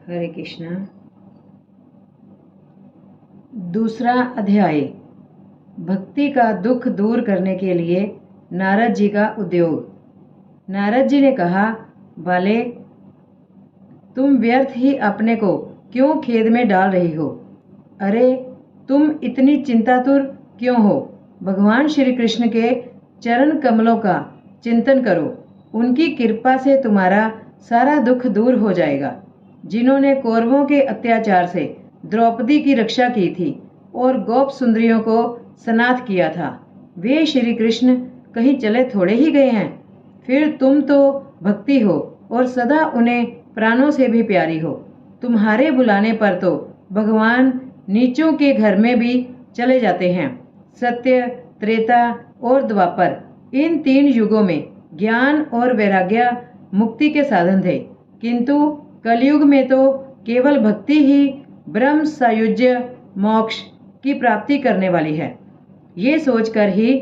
हरे कृष्णा। दूसरा अध्याय, भक्ति का दुख दूर करने के लिए नारद जी का उद्योग। नारद जी ने कहा, बाले, तुम व्यर्थ ही अपने को क्यों खेद में डाल रही हो? अरे, तुम इतनी चिंतातुर क्यों हो? भगवान श्री कृष्ण के चरण कमलों का चिंतन करो। उनकी कृपा से तुम्हारा सारा दुख दूर हो जाएगा। जिन्होंने कौरवों के अत्याचार से द्रौपदी की रक्षा की थी और गोप सुंदरियों को सनाथ किया था, वे श्री कृष्ण कहीं चले थोड़े ही गए हैं। फिर तुम तो भक्ति हो और सदा उन्हें प्राणों से भी प्यारी हो। तुम्हारे बुलाने पर तो भगवान नीचों के घर में भी चले जाते हैं। सत्य, त्रेता और द्वापर, इन 3 युगों में ज्ञान और वैराग्य मुक्ति के साधन थे, किंतु कलयुग में तो केवल भक्ति ही ब्रह्म सायुज्य मोक्ष की प्राप्ति करने वाली है। ये सोचकर ही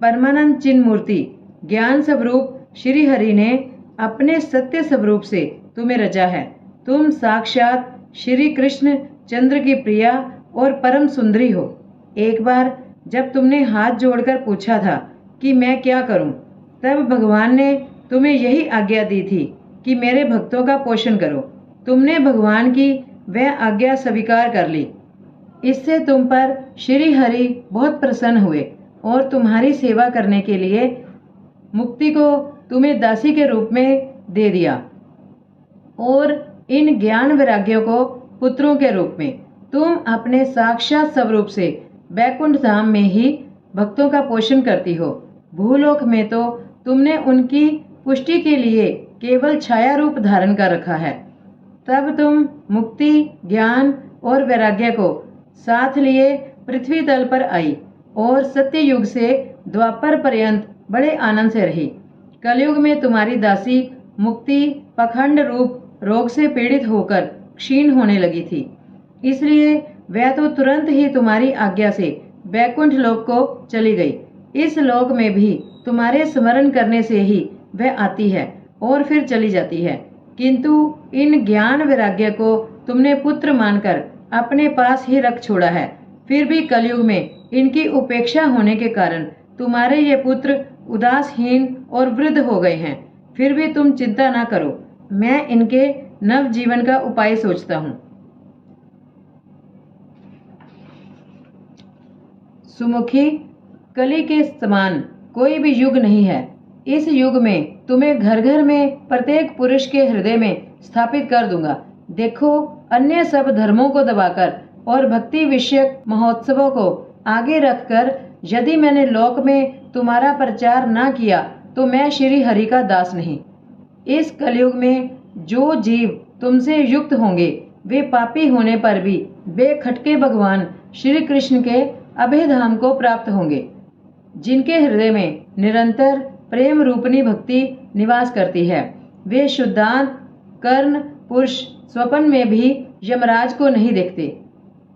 परमानंद चिन्ह मूर्ति ज्ञान स्वरूप श्री हरि ने अपने सत्य स्वरूप से तुम्हें रचा है। तुम साक्षात श्री कृष्ण चंद्र की प्रिया और परम सुंदरी हो। एक बार जब तुमने हाथ जोड़कर पूछा था कि मैं क्या करूं, तब भगवान ने तुम्हें यही आज्ञा दी थी कि मेरे भक्तों का पोषण करो। तुमने भगवान की वह आज्ञा स्वीकार कर ली। इससे तुम पर श्री हरि बहुत प्रसन्न हुए और तुम्हारी सेवा करने के लिए मुक्ति को तुम्हें दासी के रूप में दे दिया और इन ज्ञान वैराग्यों को पुत्रों के रूप में। तुम अपने साक्षात स्वरूप से वैकुंठ धाम में ही भक्तों का पोषण करती हो। भूलोक में तो तुमने उनकी पुष्टि के लिए केवल छाया रूप धारण कर रखा है। तब तुम मुक्ति, ज्ञान और वैराग्य को साथ लिए पृथ्वी तल पर आई और सत्य युग से द्वापर पर्यंत बड़े आनंद से रही। कलयुग में तुम्हारी दासी मुक्ति पखंड रूप रोग से पीड़ित होकर क्षीण होने लगी थी, इसलिए वह तो तुरंत ही तुम्हारी आज्ञा से वैकुंठ लोक को चली गई। इस लोक में भी तुम्हारे स्मरण करने से ही वह आती है और फिर चली जाती है, किंतु इन ज्ञान वैराग्य को तुमने पुत्र मानकर अपने पास ही रख छोड़ा है। फिर भी कलयुग में इनकी उपेक्षा होने के कारण तुम्हारे ये पुत्र उदासहीन और वृद्ध हो गए हैं। फिर भी तुम चिंता ना करो, मैं इनके नव जीवन का उपाय सोचता हूँ। सुमुखी, कली के समान कोई भी युग नहीं है। इस युग में तुम्हें घर घर में प्रत्येक पुरुष के हृदय में स्थापित कर दूंगा। देखो, अन्य सब धर्मों को दबाकर और भक्ति विषयक महोत्सवों को आगे रखकर यदि मैंने लोक में तुम्हारा प्रचार ना किया तो मैं श्री हरि का दास नहीं। इस कलयुग में जो जीव तुमसे युक्त होंगे वे पापी होने पर भी बेखटके भगवान श्री कृष्ण के अभय धाम को प्राप्त होंगे, जिनके हृदय में निरंतर प्रेम रूपनी भक्ति निवास करती है। वे शुद्धांत कर्ण पुरुष स्वप्न में भी यमराज को नहीं देखते।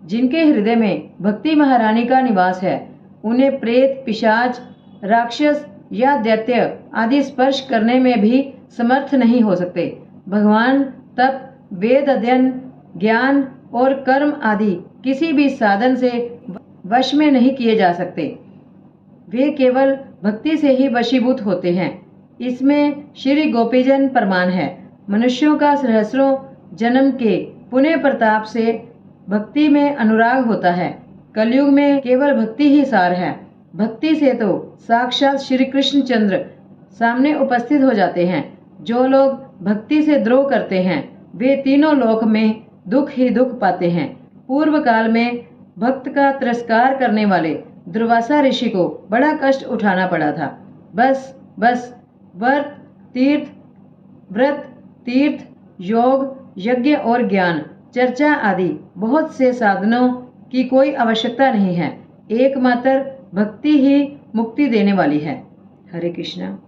जिनके हृदय में भक्ति महारानी का निवास है, उन्हें प्रेत, पिशाच, राक्षस या दैत्य आदि स्पर्श करने में भी समर्थ नहीं हो सकते। भगवान तप, वेद अध्ययन, ज्ञान और कर्म आदि किसी भी साधन से वश में नहीं किए जा सकते। वे केवल भक्ति से ही वशीभूत होते हैं। इसमें श्री गोपीजन प्रमाण है। मनुष्यों का सहस्रों जन्म के पुण्य प्रताप से भक्ति में अनुराग होता है। कलयुग में केवल भक्ति ही सार है। भक्ति से तो साक्षात श्री कृष्ण चंद्र सामने उपस्थित हो जाते हैं। जो लोग भक्ति से द्रोह करते हैं वे तीनों लोक में दुख ही दुख पाते हैं। पूर्व काल में भक्त का तिरस्कार करने वाले दुर्वासा ऋषि को बड़ा कष्ट उठाना पड़ा था। बस व्रत तीर्थ योग यज्ञ और ज्ञान चर्चा आदि बहुत से साधनों की कोई आवश्यकता नहीं है। एकमात्र भक्ति ही मुक्ति देने वाली है। हरे कृष्णा।